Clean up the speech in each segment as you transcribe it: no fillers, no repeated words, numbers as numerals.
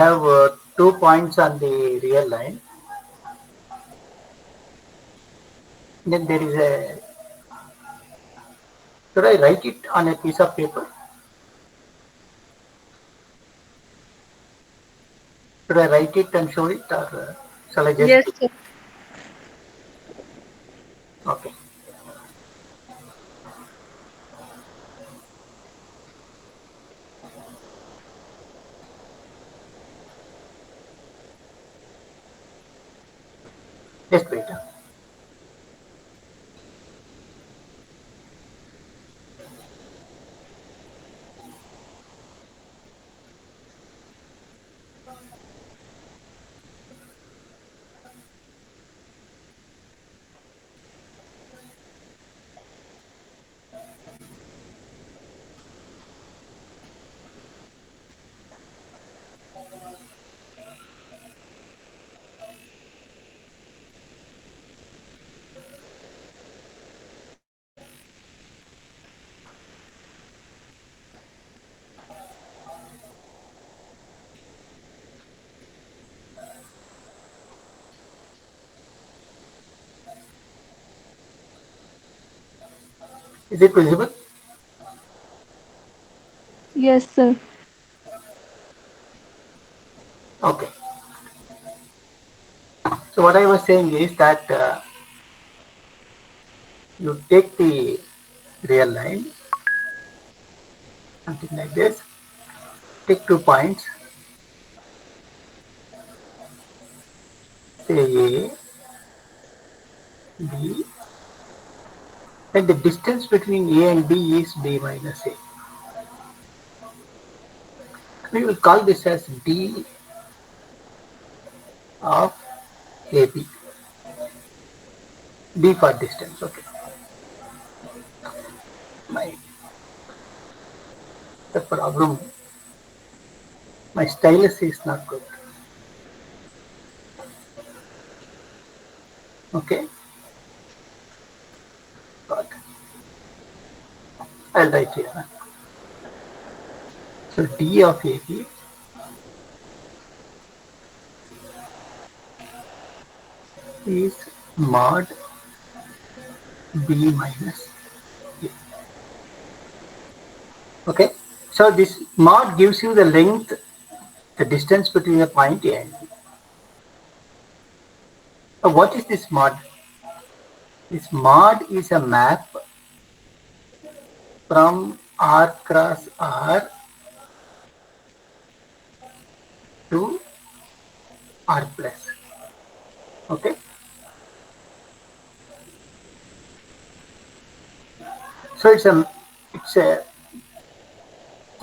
have 2 points on the real line. Then there is a, should I write it on a piece of paper? Should I write it and show it, or shall I just? Yes, sir. Okay. Just wait. Is it visible? Yes, sir. Okay. So what I was saying is that you take the real line, something like this, take 2 points, say A, B, and the distance between A and B is B minus A. We will call this as D of AB. D for distance, okay. The problem, my stylus is not good. Okay. Got it. I'll write here. So D of AB is mod B minus A. Okay. So this mod gives you the length, the distance between the point A and B. What is this mod? This mod is a map from R cross R to R plus. Okay. So it's a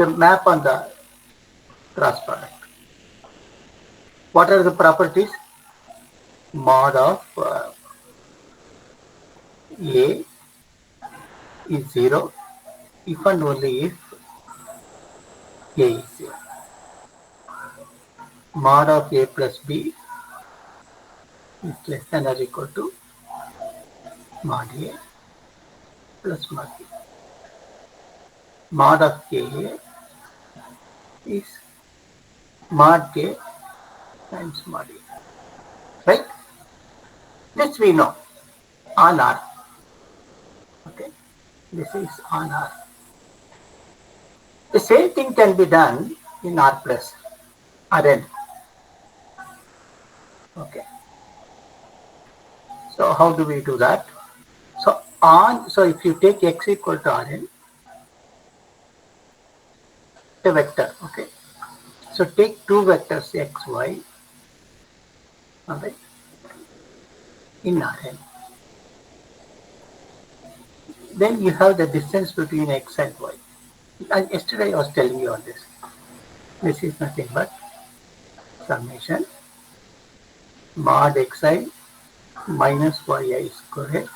map on the cross product. What are the properties? Mod of A is 0 if and only if A is 0. Mod of A plus B is less than or equal to mod A plus mod B. Mod of K is mod K times mod A. Right? This we know on R. Okay, this is on R. The same thing can be done in R plus Rn. Okay. So how do we do that? So if you take x equal to Rn, the vector, okay. So take two vectors x, y, all right, in Rn. Then you have the distance between x and y. And yesterday I was telling you all this. This is nothing but summation mod xi minus yi squared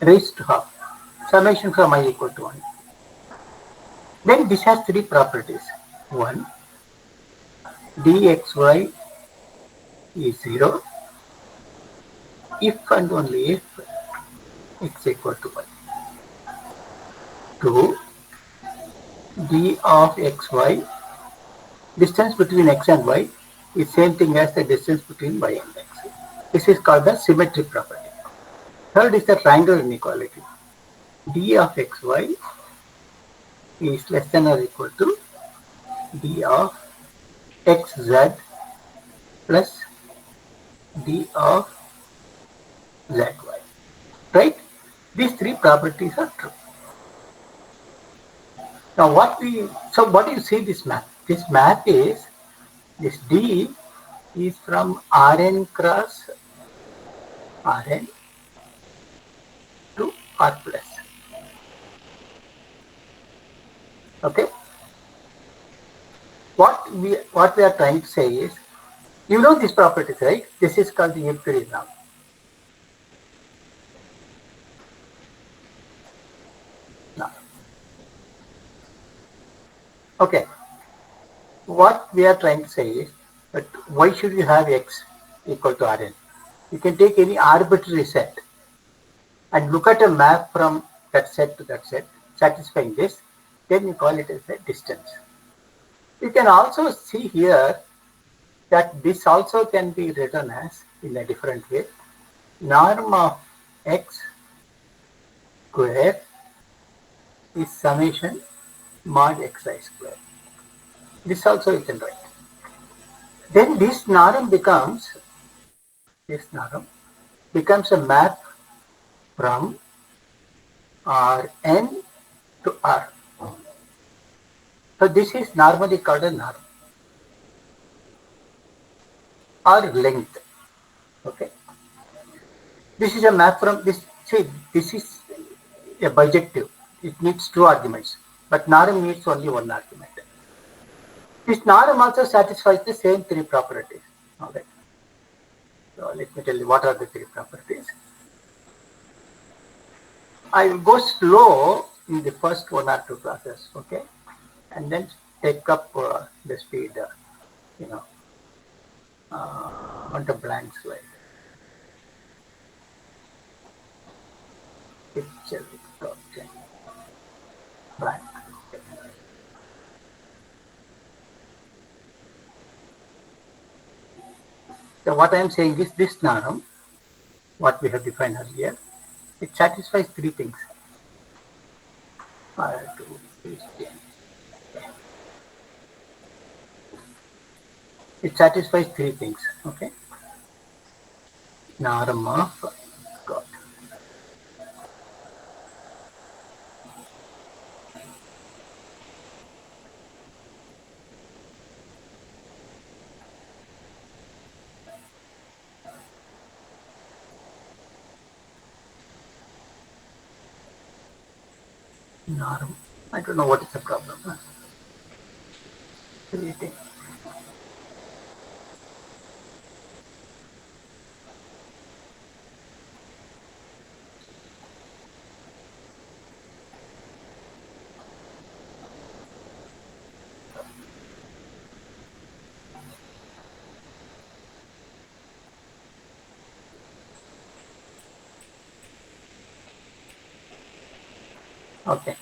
raised to half. Summation from I equal to 1. Then this has three properties. One, dxy is 0 if and only if x equal to y. 2, d of xy distance between x and y is same thing as the distance between y and x. This is called the symmetric property. Third is the triangle inequality. D of xy is less than or equal to d of xz plus d of zy. Right? These three properties are true. Now what do you see this map? This map is this D is from Rn cross Rn to R plus. Okay. What we are trying to say is, you know these properties, right? This is called the Euclidean norm. Now, okay. What we are trying to say is that why should you have x equal to Rn? You can take any arbitrary set and look at a map from that set to that set, satisfying this, then you call it as a distance. You can also see here that this also can be written as in a different way. Norm of x square is summation mod xi square. This also you can write. Then this norm becomes a map from Rn to R. So this is normally called a norm or length. Okay. This is a map from this. See, this is a bijective. It needs two arguments, but norm needs only one argument. This norm also satisfies the same three properties. Okay. So let me tell you what are the three properties. I will go slow in the first one or two classes, okay, and then take up the speed, on the blank slide. Picture, okay, blank. So what I am saying is this norm, what we have defined earlier, it satisfies three things. It satisfies three things, okay? Norm of God. Norm. I don't know what is the problem. Three things. Okay.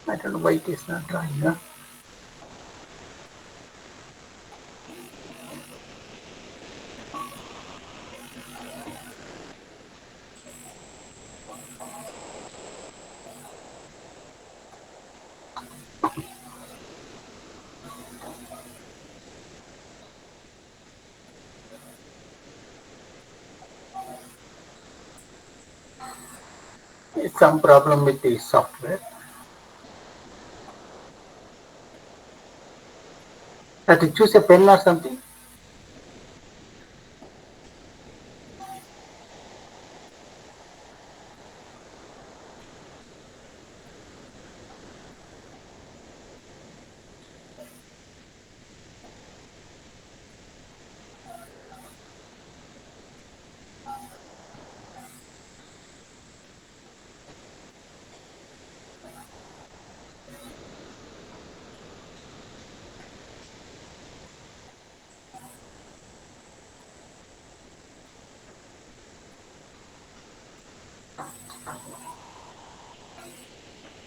I don't know why it is not drawing. Huh? It's some problem with the software. Have to choose a pen or something.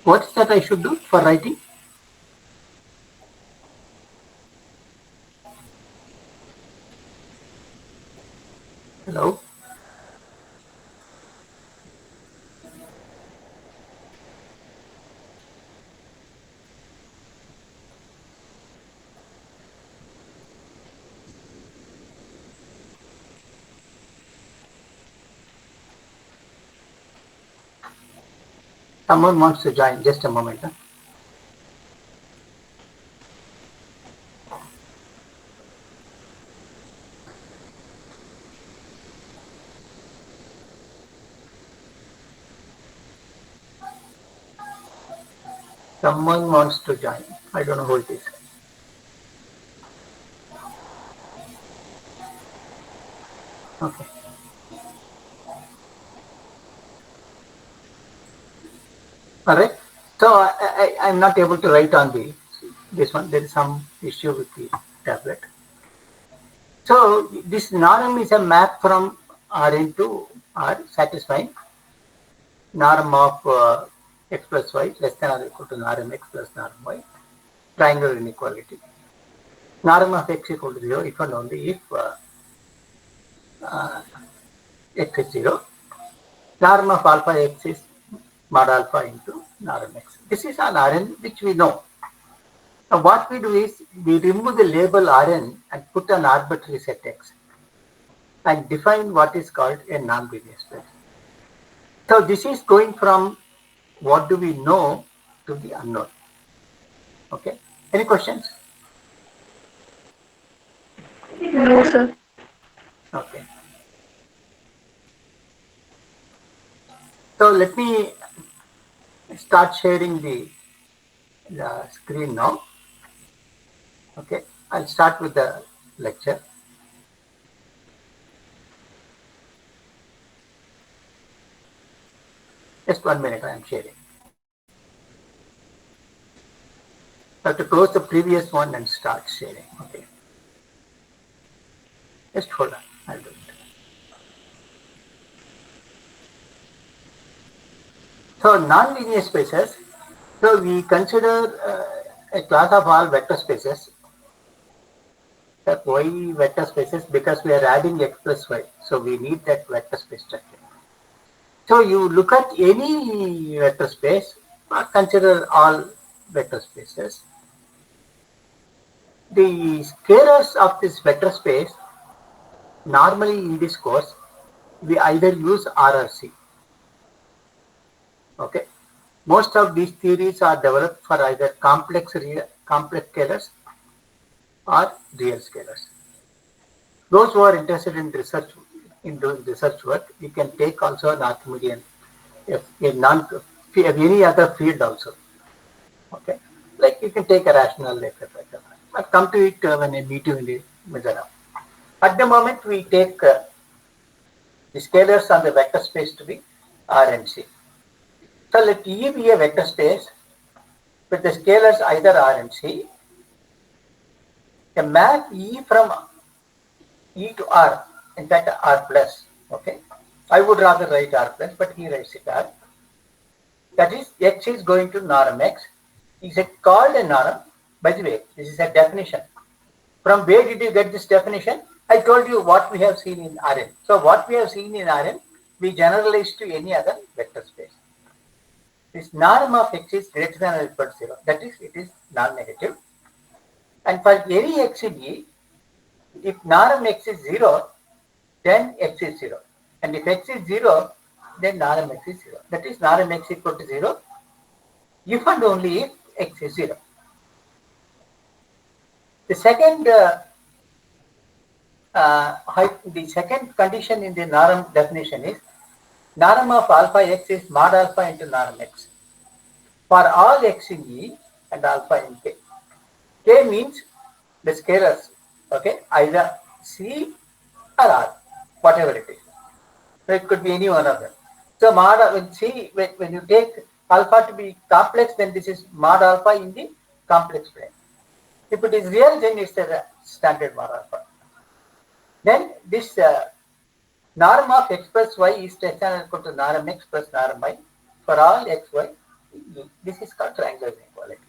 What is that I should do for writing? Hello? Someone wants to join. Just a moment. Huh? Someone wants to join. I don't know who it is. Okay. All right. So I'm not able to write on this one. There is some issue with the tablet. So this norm is a map from Rn to R, satisfying norm of x plus y less than or equal to norm x plus norm y, triangular inequality. Norm of x equal to 0 if and only if x is 0. Norm of alpha x is mod alpha into norm x. This is an Rn which we know. Now what we do is we remove the label Rn and put an arbitrary set x and define what is called a non-linear space. So this is going from what do we know to the unknown. Okay. Any questions? No, sir. Okay. So let me start sharing the screen now. Okay. I'll start with the lecture. Just 1 minute, I am sharing. I have to close the previous one and start sharing. Okay. Just hold on. I'll do it. So non-linear spaces. So we consider a class of all vector spaces. That y vector spaces because we are adding x plus y. So we need that vector space structure. So you look at any vector space, consider all vector spaces. The scalars of this vector space, normally in this course, we either use R or C. Okay. Most of these theories are developed for either complex scalars or real scalars. Those who are interested in research, in doing research work, you can take also an Archimedean, any other field also. Okay, like you can take a rational, etc. I'll come to it when I meet you in the middle. At the moment, we take the scalars on the vector space to be R and C. So let E be a vector space with the scalars either R and C. A map E from E to R, in fact R plus. Okay, I would rather write R plus, but he writes it R. That is, x is going to norm x. Is it called a norm? By the way, this is a definition. From where did you get this definition? I told you what we have seen in Rn. So what we have seen in Rn, we generalize to any other vector space. This norm of x is greater than or equal to 0. That is, it is non-negative. And for any x in E, if norm x is 0, then x is 0. And if x is 0, then norm x is 0. That is, norm x equal to 0 if and only if x is 0. The second condition in the norm definition is norm of alpha x is mod alpha into norm x for all x in E and alpha in K. K means the scalars, okay, either C or R, whatever it is. So it could be any one of them. So mod, when you take alpha to be complex, then this is mod alpha in the complex plane. If it is real, then it's a standard mod alpha. Then this norm of x plus y is less than or equal to norm x plus norm y for all x, y. This is called triangular inequality.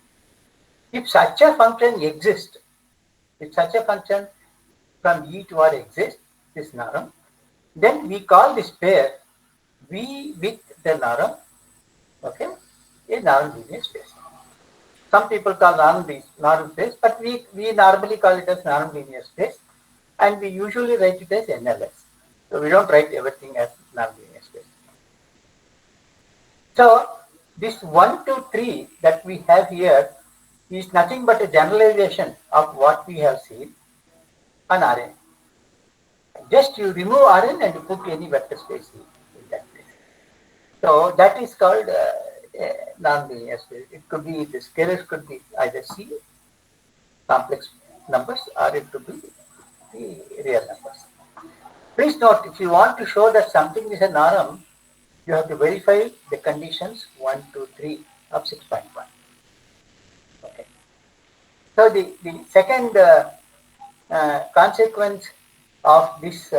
If such a function exists, if such a function from E to R exists, this norm, then we call this pair V with the norm, okay, a non-linear space. Some people call norm space, but we normally call it as non-linear space, and we usually write it as NLS. So we don't write everything as non-linear space. So this 1, 2, 3 that we have here is nothing but a generalization of what we have seen on Rn. Just you remove Rn and put any vector space in that place. So that is called non-linear space. It could be, the scalars could be either C, complex numbers, or it could be the real numbers. Please note, if you want to show that something is a norm, you have to verify the conditions 1, 2, 3 of 6.1. Okay. So the second consequence of this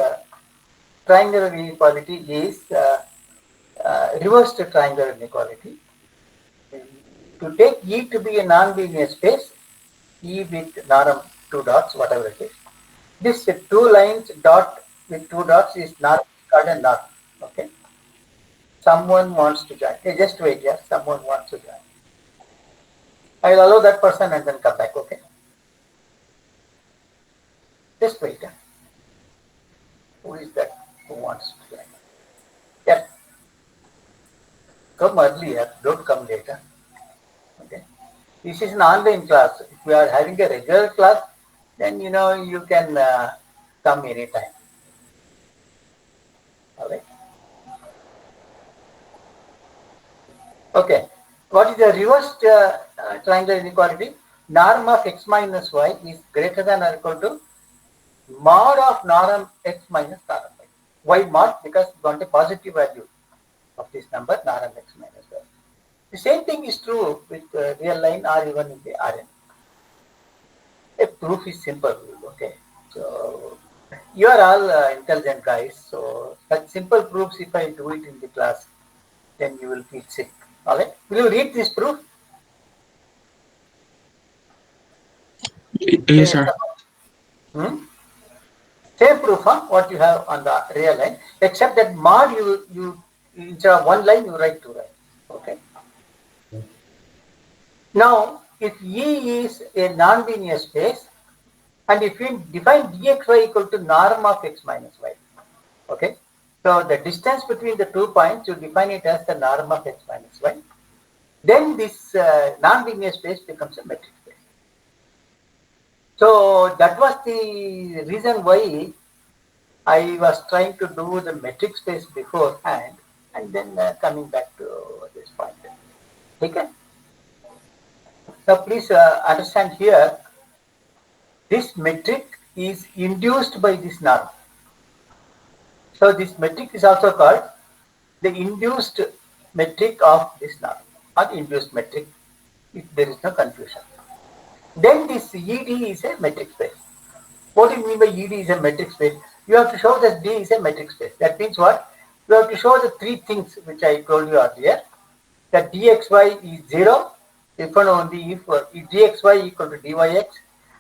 triangular inequality is reversed triangular inequality. To take E to be a non-linear space, E with norm 2 dots, whatever it is, this 2 lines dot with 2 dots is norm called a norm. Okay. Someone wants to join. Hey, just wait, yeah. Someone wants to join. I will allow that person and then come back. Okay. Just wait. Yeah. Who is that who wants to join? Yeah. Come earlier. Don't come later. Okay. This is an online class. If we are having a regular class, then you can come anytime. All right. Okay. What is the reversed triangular inequality? Norm of x minus y is greater than or equal to mod of norm x minus norm y. Why mod? Because we want a positive value of this number, norm x minus y. The same thing is true with real line or even in the Rn. A proof is simple. Okay. So you are all intelligent guys. So such simple proofs, if I do it in the class, then you will feel sick. All right. Will you read this proof? Yes, sir. Same proof, huh? What you have on the real line, except that mod you instead of one line you write 2 lines. Okay. Now, if E is a non-linear space, and if we define dxy equal to norm of x minus y, okay. So the distance between the 2 points, you define it as the norm of x minus y. Then this non-linear space becomes a metric space. So that was the reason why I was trying to do the metric space beforehand, and then coming back to this point. Okay. Now please understand here, this metric is induced by this norm. So this metric is also called the induced metric of this norm, or induced metric, if there is no confusion. Then this ED is a metric space. What do you mean by ED is a metric space? You have to show that D is a metric space. That means what? You have to show the 3 things which I told you earlier. That dxy is 0, if and only if dxy equal to dyx,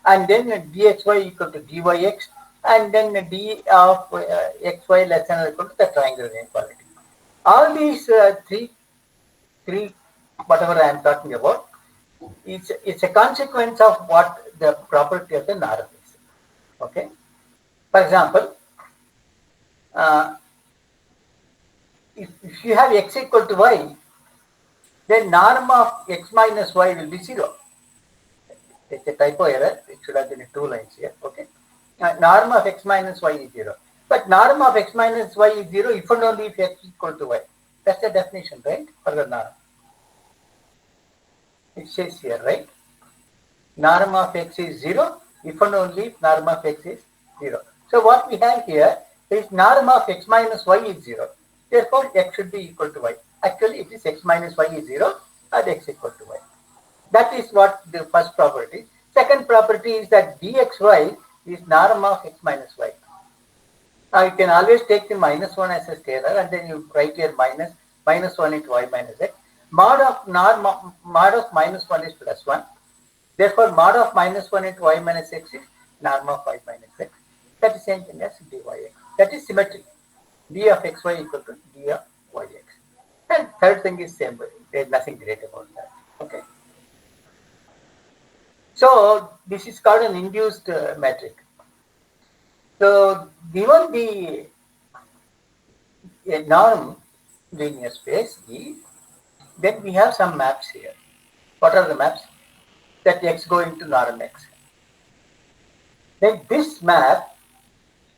and then dxy equal to dyx, and then d of xy less than or equal to the triangular inequality. All these three, whatever I am talking about, it's a consequence of what the property of the norm is. Okay. For example, if you have x equal to y, then norm of x minus y will be 0. It's a typo error. It should have been 2 lines here. Okay. Norm of x minus y is 0. But norm of x minus y is 0 if and only if x is equal to y. That's the definition, right? For the norm. It says here, right? Norm of x is 0 if and only if norm of x is 0. So what we have here is norm of x minus y is 0. Therefore, x should be equal to y. Actually, it is x minus y is 0 and x equal to y. That is what the first property. Second property is that dxy is norm of x minus y. Now, you can always take the minus 1 as a scalar, and then you write here minus 1 into y minus x. mod of minus 1 is plus 1. Therefore, mod of minus 1 into y minus x is norm of y minus x. That is same thing as dyx. That is symmetry. D of xy equal to d of yx. And third thing is same way. There is nothing great about that. Okay. So this is called an induced metric. So given the norm linear space E, then we have some maps here. What are the maps? That x going to norm x. Then this map,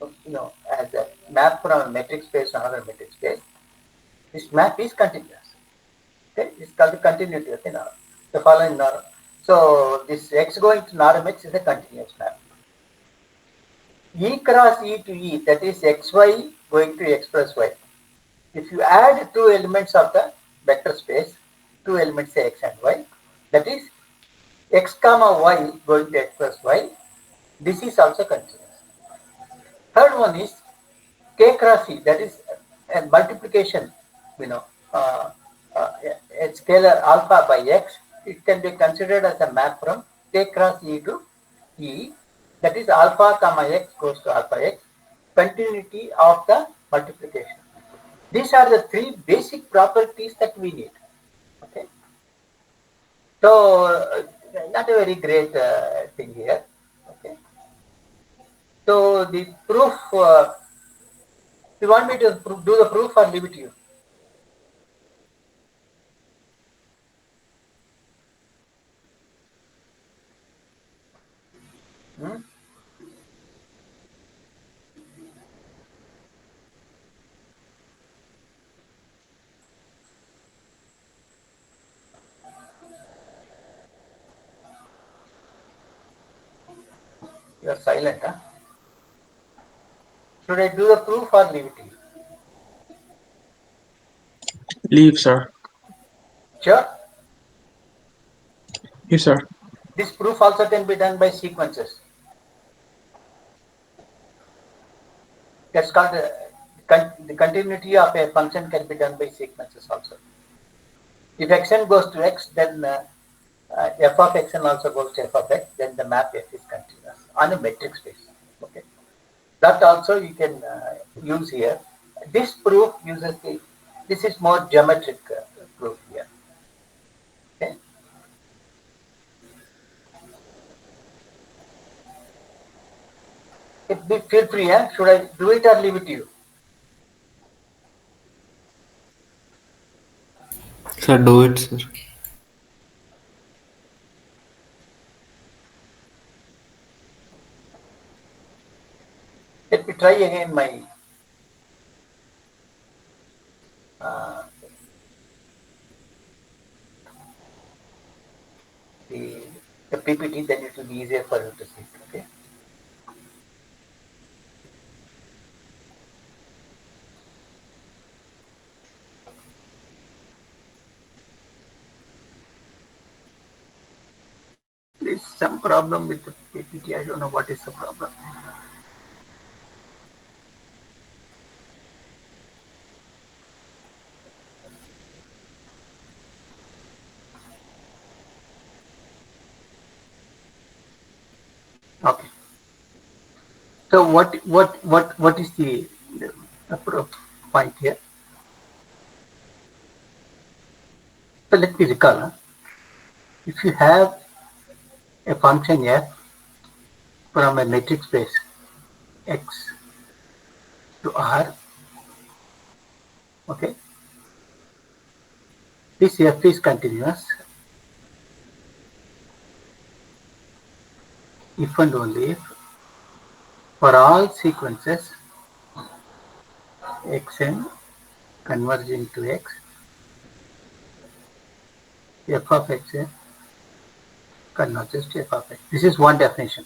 as a map from a metric space to another metric space, this map is continuous. Okay, it's called the continuity of the norm, the following norm. So this x going to norm x is a continuous map. E cross E to E, that is xy going to x plus y. If you add two elements of the vector space, two elements say x and y, that is x comma y going to x plus y, this is also continuous. Third one is k cross e, that is a multiplication, a scalar alpha by x. It can be considered as a map from k cross e to e, that is alpha comma x goes to alpha x, continuity of the multiplication. These are the three basic properties that we need. Okay. So not a very great thing here. Okay. So the proof. You want me to do the proof or leave it to you? You are silent, huh? Should I do the proof or leave it to you? Leave, sir. Sure. Yes, sir. This proof also can be done by sequences. That's called the continuity of a function can be done by sequences also. If xn goes to x, then f of xn also goes to f of x, then the map f is continuous on a metric space. Okay. That also you can use here. This proof uses this is more geometric proof here. Okay. Feel free, should I do it or leave it to you? Sir, do it, sir. Let me try again my the PPT, then it will be easier for you to see. Okay. There's some problem with the PPT. I don't know what is the problem. Okay. So what is the point here? So let me recall. If you have a function f from a metric space x to r, okay, this f is continuous if and only if for all sequences xn converging to x, f of xn converges to f of x. This is one definition.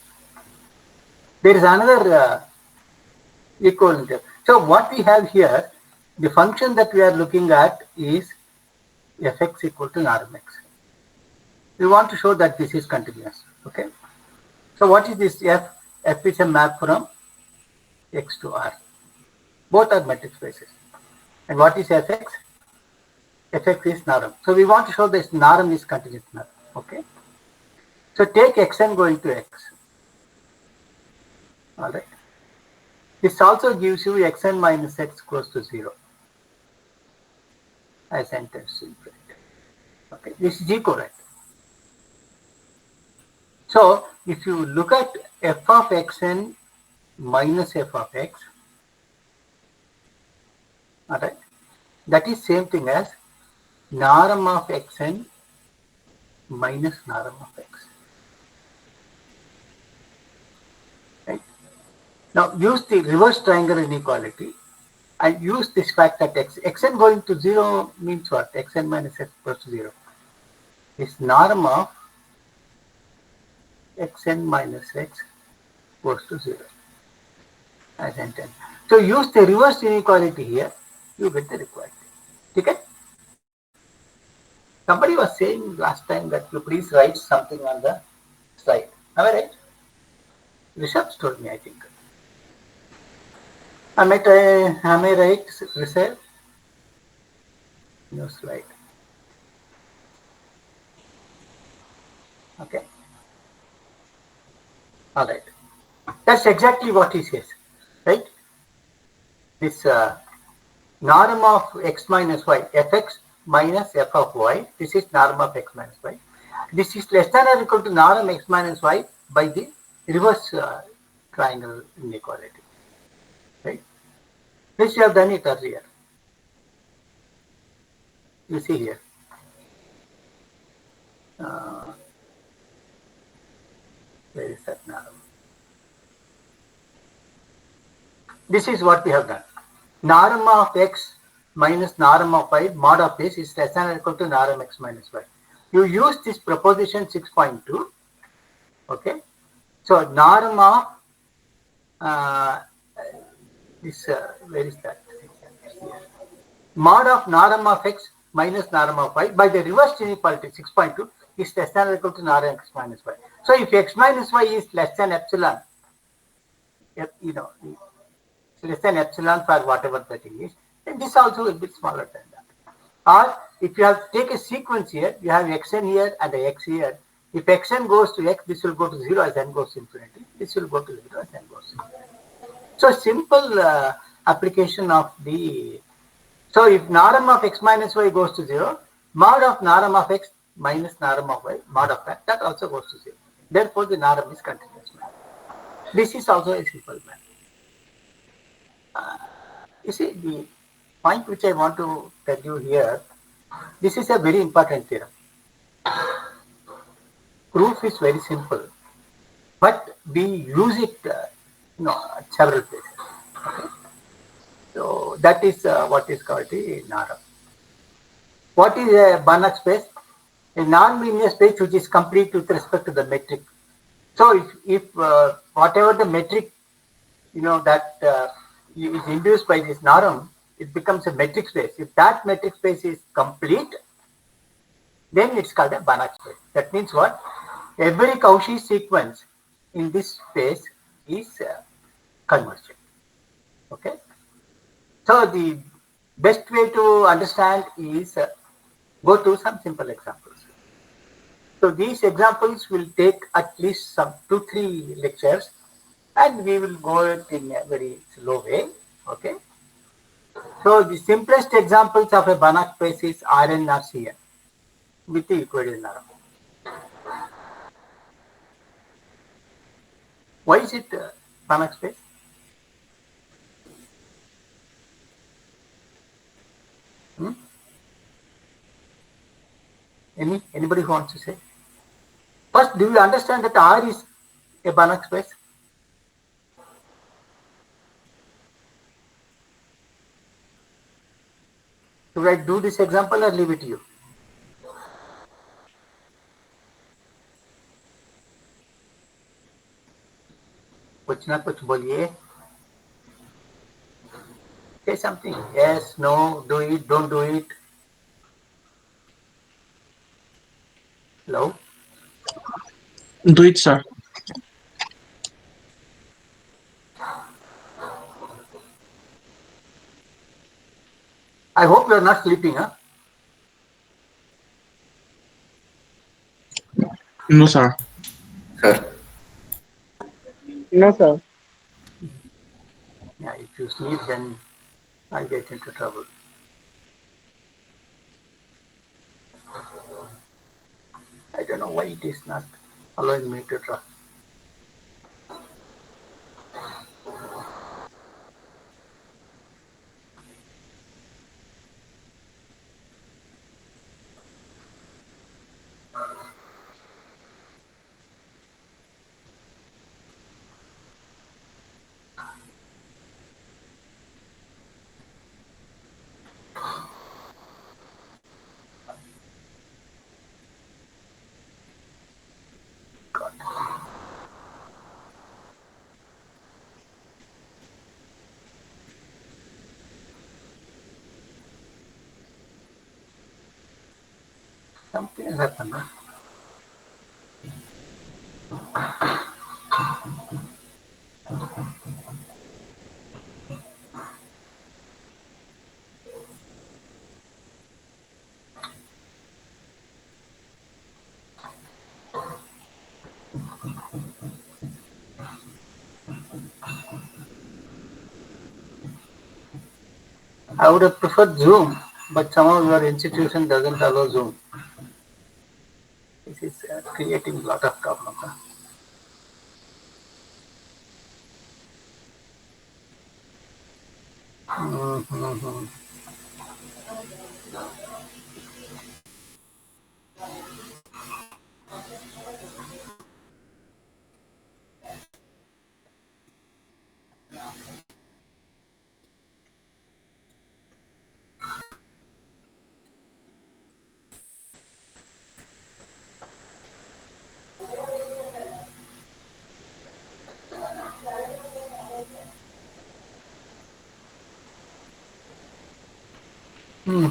There is another equivalent. So what we have here, the function that we are looking at is fx equal to norm x. We want to show that this is continuous. Okay. So what is this f? F is a map from x to r. Both are metric spaces. And what is fx? fx is norm. So we want to show this norm is continuous norm. Okay. So take xn going to x. All right. This also gives you xn minus x close to 0 as n tends to infinity. Okay. This is G correct. So if you look at f of xn minus f of x, all right, that is same thing as norm of xn minus norm of x. Right? Now use the reverse triangle inequality and use this fact that xn going to 0 means what? Xn minus x equals to 0. Is norm of xn minus x equals to 0 as n tends. So use the reverse inequality here, you get the required thing. Okay? Somebody was saying last time that you please write something on the slide. Am I right? Rishabh told me, I think. Am I right, Rishabh? No slide. Okay. All right. That's exactly what he says, right? This norm of x minus y, fx minus f of y, this is norm of x minus y. This is less than or equal to norm x minus y by the reverse triangle inequality, right? This you have done it earlier. You see here. Where is that norm? This is what we have done. Norm of x minus norm of y mod of this is less than or equal to norm x minus y. You use this proposition 6.2. Okay. So norm of this where is that? Mod of norm of x minus norm of y by the reverse inequality 6.2 is less than or equal to norm x minus y. So if x minus y is less than epsilon, you know, less than epsilon for whatever the thing is, then this also will be smaller than that. Or if you have to take a sequence here, you have xn here and the x here. If xn goes to x, this will go to 0 as n goes to infinity. This will go to 0 as n goes to infinity. So simple application of the, so if norm of x minus y goes to 0, mod of norm of x minus norm of y, mod of that also goes to 0. Therefore the norm is continuous. This is also a simple math. You see, the point which I want to tell you here, this is a very important theorem. Proof is very simple, but we use it at several places. Okay? So that is what is called the norm. What is a Banach space? A non-linear space which is complete with respect to the metric. So if whatever the metric that is induced by this norm, it becomes a metric space. If that metric space is complete, then it's called a Banach space. That means what? Every Cauchy sequence in this space is convergent. Okay. So the best way to understand is go to some simple examples. So these examples will take at least some 2-3 lectures, and we will go it in a very slow way. Okay. So the simplest examples of a Banach space is Rn or Cn with the Euclidean norm. Why is it Banach space? Anybody who wants to say? First, do you understand that R is a Banach space? Should I do this example or leave it to you? कुछ ना कुछ बोलिए. Say something. Yes, no, do it, don't do it. Hello? Do it, sir. I hope you are not sleeping, huh? No, sir. Sir. No, sir. Yeah, if you sleep, then I get into trouble. I don't know why it is not allowing me to draw. God. Something has happened. Huh? I would have preferred Zoom, but somehow your institution doesn't allow Zoom. This is creating a lot of problems. Huh? Mm-hmm. Hmm.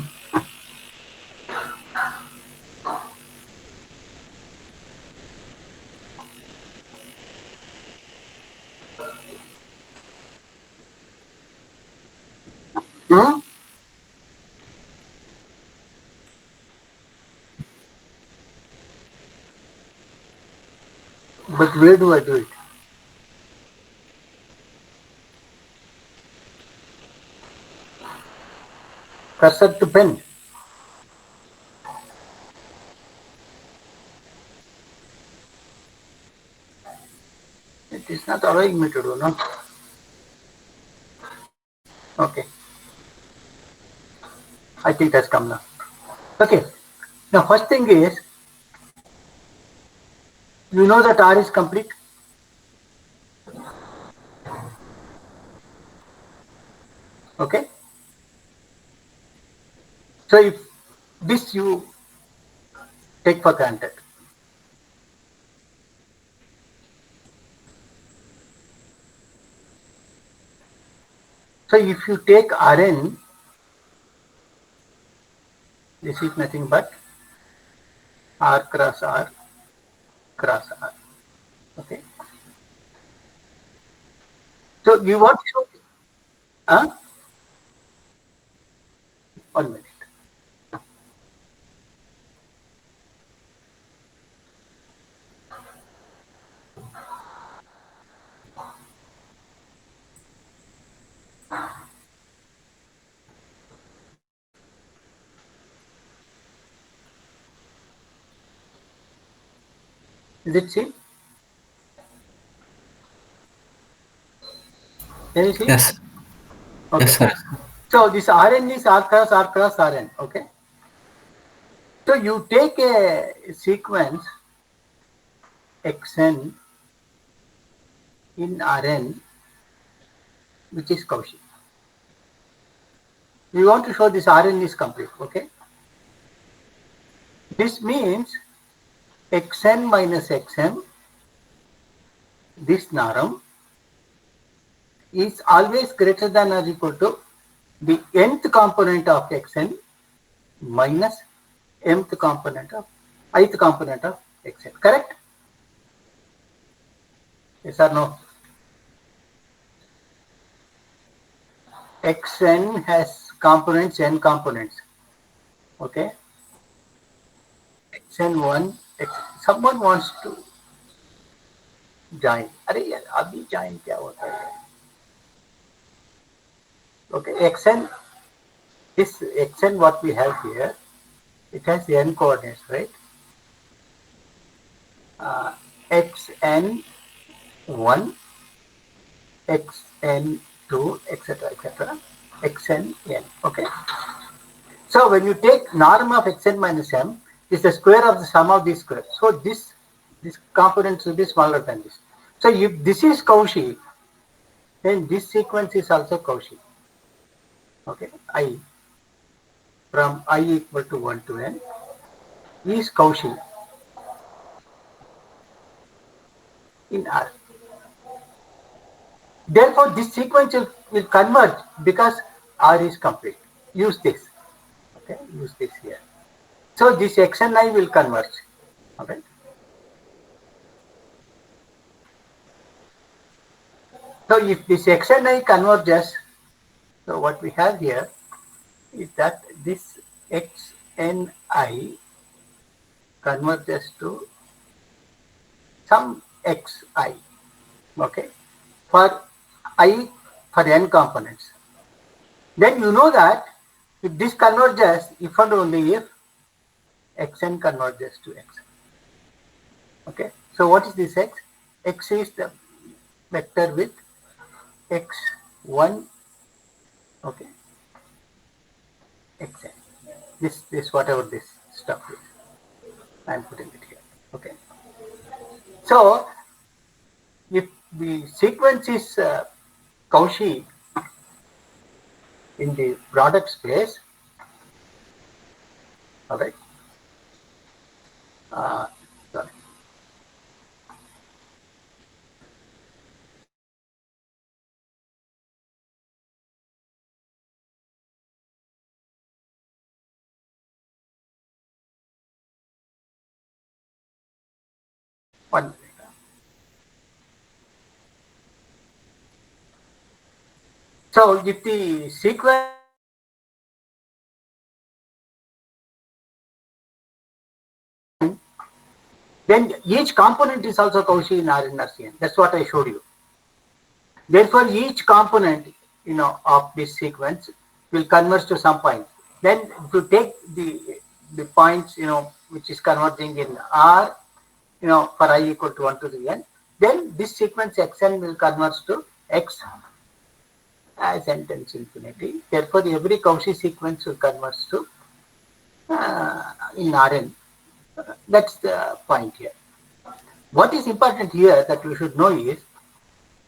Hmm? But where do I do it? Cursor to pen. It is not allowing me to do, no? Okay. I think that's come now. Okay. Now, first thing is, you know that R is complete. Okay. So, if this you take for granted. So, if you take Rn, this is nothing but R cross R cross R. Okay. So, we want to show, 1 minute. Is it see? Can you see? Yes. Okay. Yes, sir. So, this Rn is R cross Rn. Okay. So, you take a sequence Xn in Rn, which is Cauchy. We want to show this Rn is complete. Okay. This means Xn minus Xm, this Naram, is always greater than or equal to the nth component of Xn minus ith component of Xn. Correct? Yes or no? Xn has components, n components. Okay. Xn1, someone wants to join. अरे यार अभी join क्या होता है? Okay, xn, this xn what we have here, it has n coordinates, right? Xn1, xn2, etc., etc., xn n. Okay. So when you take norm of xn minus m is the square of the sum of these squares. So this component should be smaller than this. So if this is Cauchy, then this sequence is also Cauchy. Okay, I from I equal to 1 to n is Cauchy in R. Therefore, this sequence will converge because R is complete. Use this. Okay, use this here. So this x and I will converge. Okay. So if this x and I converges, so what we have here is that this x and I converges to some xi. Okay, for I for n components. Then you know that if this converges, if and only if xn converges to x. Okay, so what is this x? X is the vector with x1, okay, xn. This whatever this stuff is, I am putting it here. Okay, so if the sequence is Cauchy in the product space, all right. Sorry. One minute. So if the sequence then each component is also Cauchy in R inertian. That's what I showed you. Therefore, each component, of this sequence will converge to some point. Then, if you take the points, which is converging in R, for I equal to 1 to the n, then this sequence xn will converge to x as n tends to infinity. Therefore, every Cauchy sequence will converge to in Rn. That's the point here. What is important here that you should know is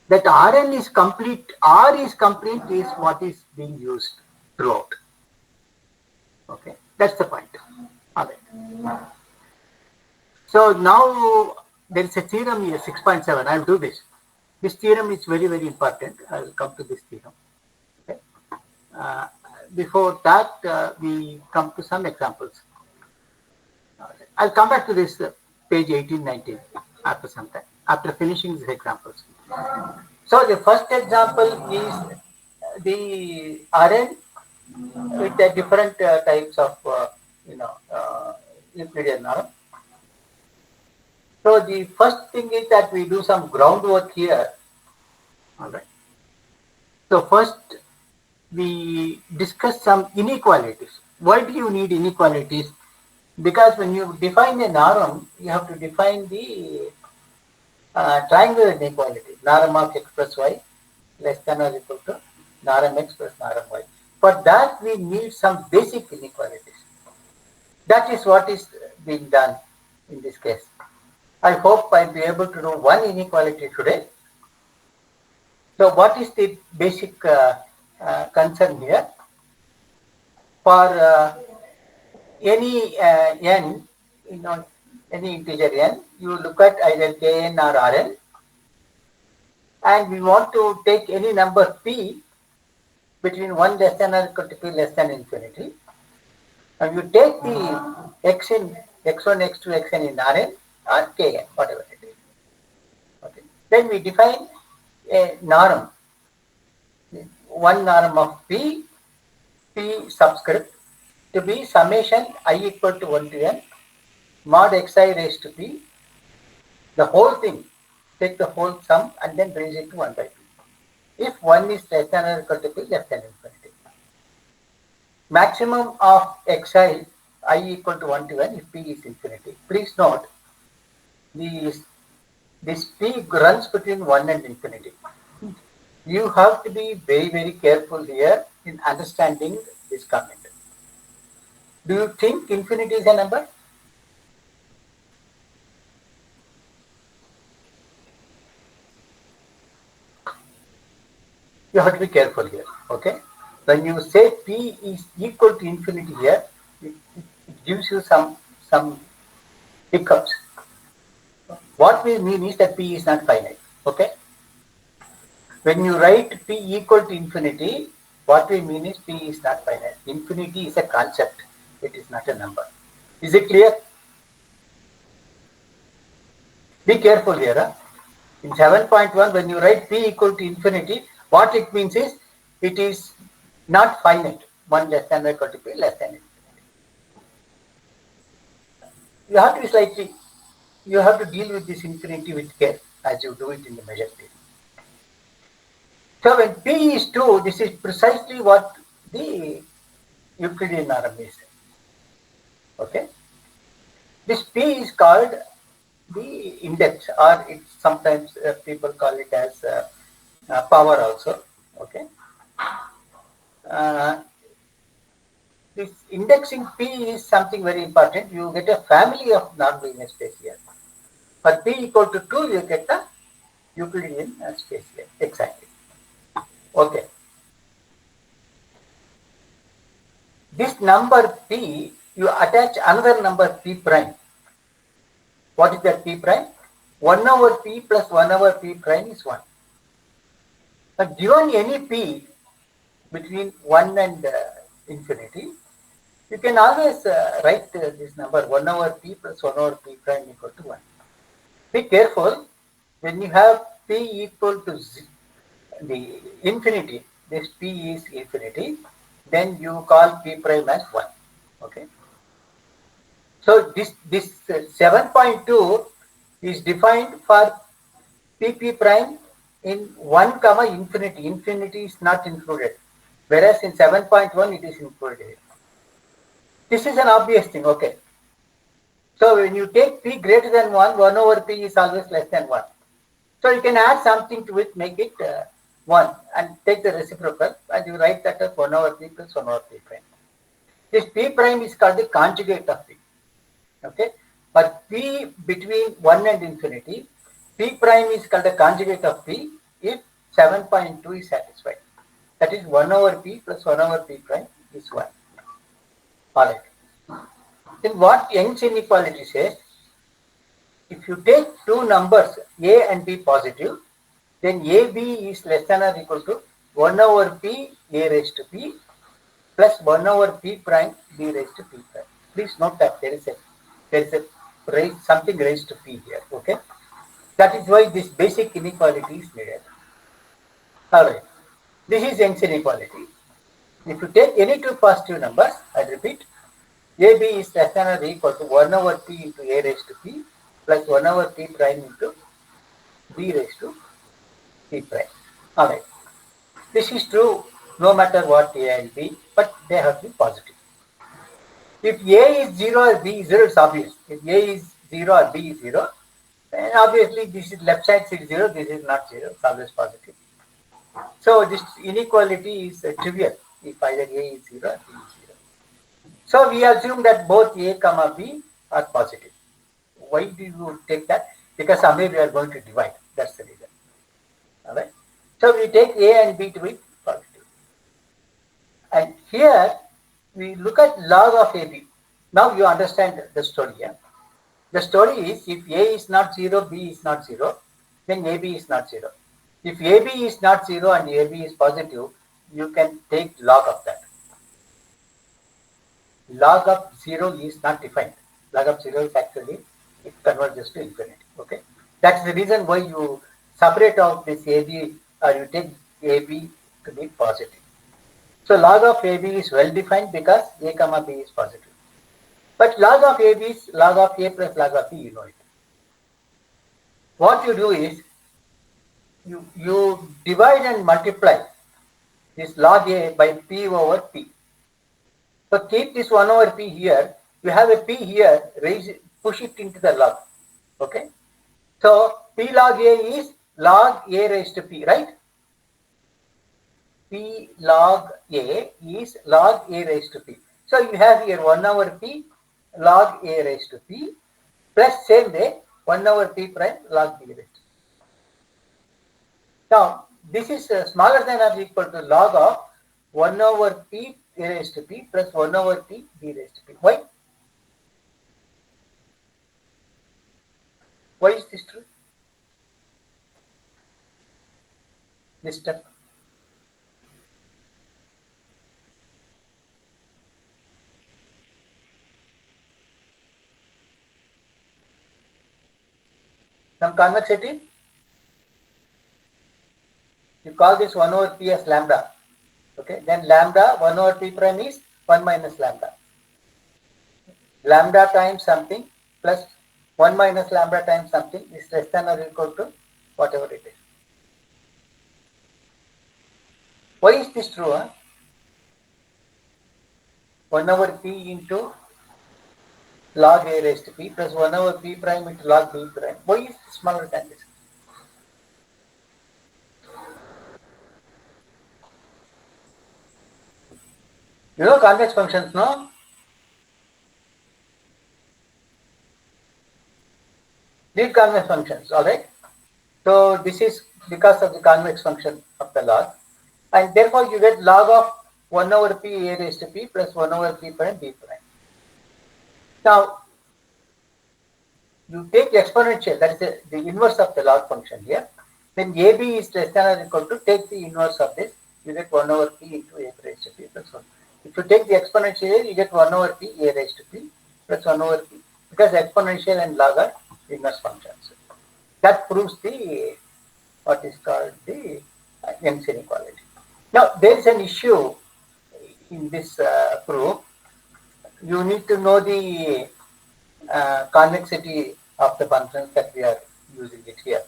that Rn is complete, R is complete is what is being used throughout. Okay, that's the point. All right. So now there is a theorem here, 6.7. I'll do this. This theorem is very, very important. I will come to this theorem. Okay. Before that, we come to some examples. I'll come back to this page 18, 19 after some time, after finishing these examples. So the first example is the Rn with the different types of, Euclidean norm. So the first thing is that we do some groundwork here. All right. So first we discuss some inequalities. Why do you need inequalities? Because when you define a norm, you have to define the triangular inequality, norm of x plus y less than or equal to norm x plus norm y. For that, we need some basic inequalities. That is what is being done in this case. I hope I'll be able to do one inequality today. So what is the basic concern here? For any n, any integer n, you look at either kn or rn, and we want to take any number p between 1 less than or equal to p less than infinity. And you take the x in x1, x2, xn in rn or kn, whatever it is. Okay. Then we define a norm, one norm of p subscript to be summation I equal to 1 to n mod xi raised to p, the whole thing, take the whole sum and then raise it to 1 by p. If 1 is less than or equal to p, less than infinity. Maximum of xi, I equal to 1 to 1 if p is infinity. Please note, this p runs between 1 and infinity. You have to be very, very careful here in understanding this comment. Do you think infinity is a number? You have to be careful here, okay? When you say p is equal to infinity here, it gives you some hiccups. What we mean is that p is not finite, okay? When you write p equal to infinity, what we mean is p is not finite. Infinity is a concept. It is not a number. Is it clear? Be careful here. Huh? In 7.1, when you write p equal to infinity, what it means is it is not finite. 1 less than or equal to p less than infinity. You have to be slightly, you have to deal with this infinity with care as you do it in the measure theory. So when p is 2, this is precisely what the Euclidean norm is. Okay. This p is called the index, or it's sometimes people call it as power also. Okay. This indexing p is something very important. You get a family of non-linear space here. For p equal to 2, you get the Euclidean space here. Exactly. Okay. This number p, you attach another number p prime. What is that p prime? 1 over p plus 1 over p prime is 1. But given any p between 1 and infinity, you can always write this number 1 over p plus 1 over p prime equal to 1. Be careful, when you have p equal to the infinity, this p is infinity, then you call p prime as 1. Okay. So this 7.2 is defined for pp prime in 1 comma infinity. Infinity is not included, whereas in 7.1 it is included. This is an obvious thing, okay. So when you take p greater than 1, 1 over p is always less than 1. So you can add something to it, make it 1 and take the reciprocal and you write that as 1 over p plus 1 over p prime. This p prime is called the conjugate of p. Okay. For p between 1 and infinity, p prime is called the conjugate of p if 7.2 is satisfied. That is 1 over p plus 1 over p prime is 1. Alright. Then what Young's inequality says, if you take two numbers a and b positive, then ab is less than or equal to 1 over p a raised to p plus 1 over p prime b raised to p prime. Please note that there is something raised to p here. Okay. That is why this basic inequality is needed. Alright. This is Young's inequality. If you take any two positive numbers, I repeat, ab is less than or equal to 1 over p into a raised to p plus 1 over p prime into b raised to p prime. Alright. This is true no matter what a and b, but they have to be positive. If a is 0 or b is 0, it's obvious. If a is 0 or b is 0, then obviously this is left side is 0, this is not 0, it's always positive. So this inequality is trivial if either a is 0 or b is 0. So we assume that both a comma b are positive. Why do you take that? Because somewhere we are going to divide. That's the reason. Alright. So we take a and b to be positive. And here we look at log of ab. Now you understand the story. Yeah? The story is if a is not 0, b is not 0, then ab is not 0. If ab is not 0 and ab is positive, you can take log of that. Log of 0 is not defined. Log of 0 is actually, it converges to infinity. Okay. That's the reason why you separate out this ab or you take ab to be positive. So log of ab is well defined because a comma b is positive. But log of AB is log of A plus log of B, you know it. What you do is, you divide and multiply this log A by P over P. So keep this 1 over P here. You have a P here, push it into the log. Okay. So P log A is log A raised to P, right? P log A is log A raised to P. So you have here 1 over P log A raised to P plus same way 1 over P prime log B raised to P. Now this is smaller than or equal to log of 1 over P A raised to P plus 1 over P B raised to P. Why? Why is this true? This step. Some convexity. You call this 1 over P as lambda. Okay, then lambda 1 over P prime is 1 minus lambda. Lambda times something plus 1 minus lambda times something is less than or equal to whatever it is. Why is this true? 1 over P into log A raised to P plus 1 over P prime into log B prime. Why is it smaller than this? You know convex functions, no? These convex functions, alright? So this is because of the convex function of the log, and therefore you get log of 1 over P A raised to P plus 1 over P prime B prime. Now you take exponential, that is the inverse of the log function here. When AB is less than or equal to, take the inverse of this, you get 1 over P into A raised to P plus 1. If you take the exponential here, you get 1 over P A raised to P plus 1 over P, because exponential and log are inverse functions. That proves the what is called the Young's inequality. Now there is an issue in this proof. You need to know the convexity of the functions that we are using it here.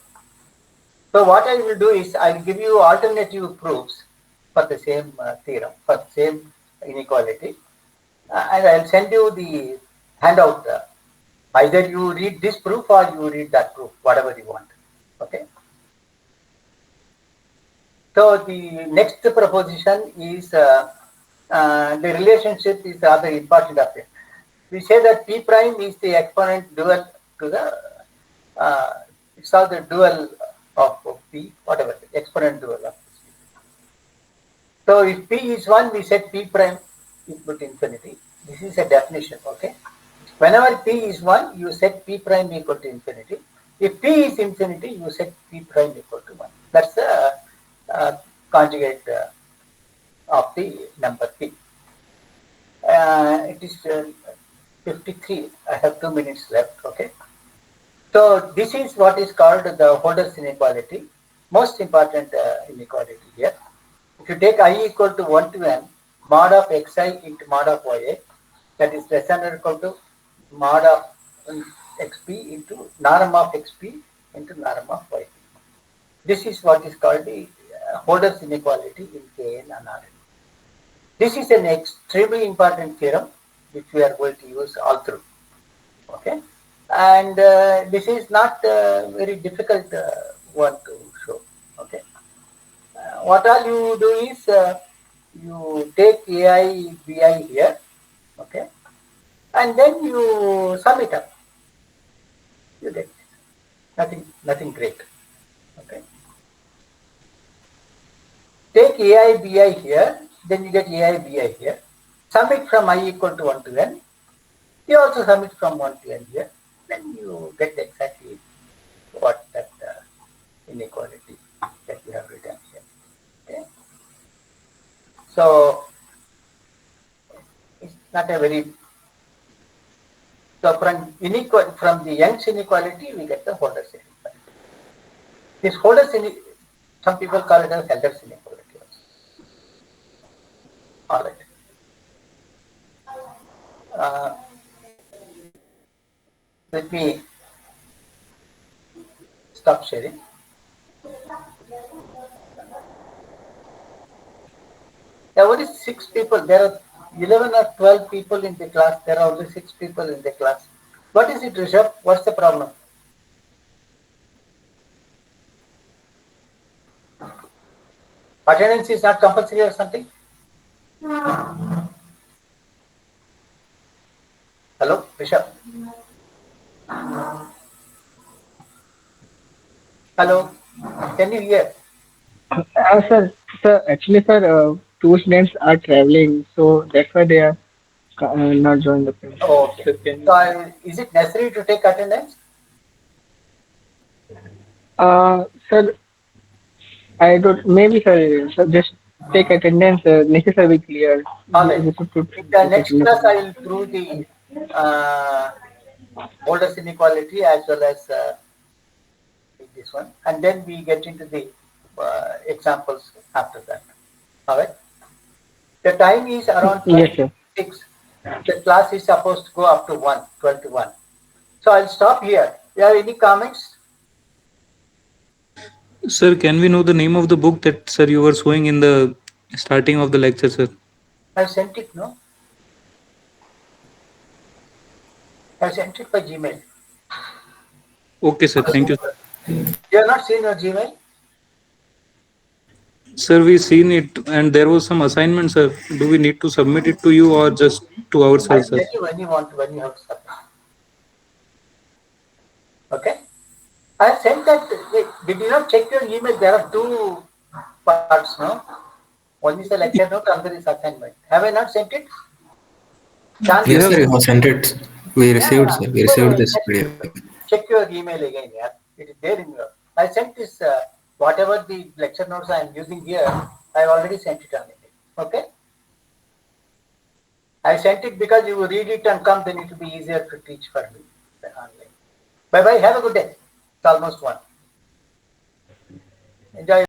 So what I will do is I will give you alternative proofs for the same theorem, for the same inequality, and I will send you the handout. Either you read this proof or you read that proof, whatever you want. Okay. So the next proposition is the relationship is rather important of it. We say that P prime is the exponent dual to the it's all the dual of P, whatever, the exponent dual of P. So if P is 1, we set P prime equal to infinity. This is a definition, okay? Whenever P is 1, you set P prime equal to infinity. If P is infinity, you set P prime equal to 1. That's the conjugate of the number P. It is 53. I have 2 minutes left, okay? So this is what is called the Holder's inequality, most important inequality here. If you take I equal to 1 to n, mod of xi into mod of ya, that is less than or equal to mod of xp into norm of xp into norm of yp. This is what is called the Holder's inequality in Kn and Rn. This is an extremely important theorem which we are going to use all through. Okay, and this is not a very difficult one to show. Okay, what all you do is you take ai bi here. Okay, and then you sum it up. You get nothing great. Okay, take ai bi here, then you get ai bi here. Sum it from I equal to 1 to n. You also sum it from 1 to n here. Then you get exactly what that inequality that we have written here. Okay. So it's not a very from the Young's inequality we get the Holder's inequality. This Holder's inequality, some people call it as Holder's inequality also. All right. Let me stop sharing. There are only 6 people. There are 11 or 12 people in the class. There are only 6 people in the class. What is it, Rishabh? What's the problem? Attendance is not compulsory or something? Hello, Rishabh? Hello? Can you hear? Sir, actually, sir, two students are traveling, so that's why they are not joining the class. Oh, okay. So can So, you? is it necessary to take attendance? Sir, I don't. Maybe, sir, just take attendance. Necessary clear. All right. This is to In the take next attendance. class, I will prove the Boulders inequality as well as this one, and then we get into the examples after that. All right. The time is around Yes, sir. 6. The class is supposed to go up to 1, 12 to 1. So I'll stop here. You have any comments? Sir, can we know the name of the book that, sir, you were showing in the starting of the lecture, sir? I've sent it, no? I've sent it by Gmail. Okay, sir. Thank you. You have not seen your Gmail? Sir, we seen it and there was some assignment, sir. Do we need to submit it to you or just to I'll ourselves, sir? tell you when you want, when you have to submit. Okay? I sent that. Wait, did you not check your email? There are 2 parts, no? One is the lecture note, another is assignment. Have I not sent it? You Yes, have, sir, you have sent it. We Yeah, received, sir. We received this just PDF. check your email again. Yeah, it is there in your. I sent this. Whatever the lecture notes I am using here, I already sent it on it. Okay. I sent it because you read it and come, then it will be easier to teach for me online. Bye bye. Have a good day. It's almost 1. Enjoy.